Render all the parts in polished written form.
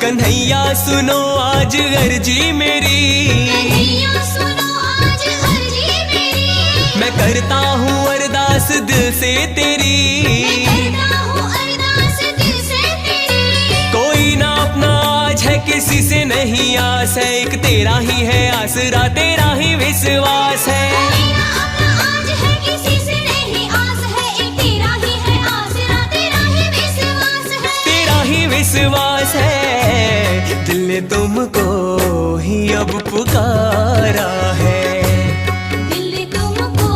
कन्हैया सुनो आज अर्जी मेरी, कन्हैया सुनो आज अर्जी मेरी। मैं करता हूँ अरदास दिल से तेरी, मैं करता हूँ अरदास दिल से तेरी। कोई ना अपना आज है किसी से नहीं आस है, एक तेरा ही है आसरा तेरा ही विश्वास है। कोई ना अपना आज है किसी से नहीं आस है, एक तेरा ही है आसरा तेरा ही विश्वास है। तेरा ही विश्वास है, दिल ने तुमको ही अब पुकारा है, दिल ने तुमको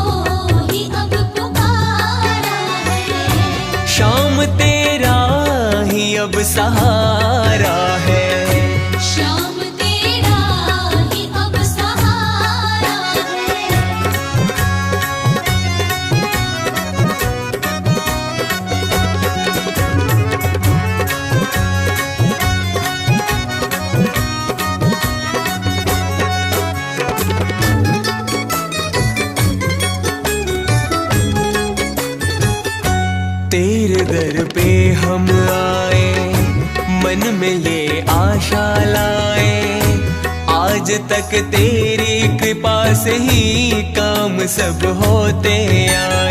ही अब पुकारा है। शाम तेरा ही अब सहारा है, शाम तेरा ही अब सहारा है। तेरे दर पे हम आए, मन में ये आशा लाए, आज तक तेरी कृपा से ही काम सब होते आए।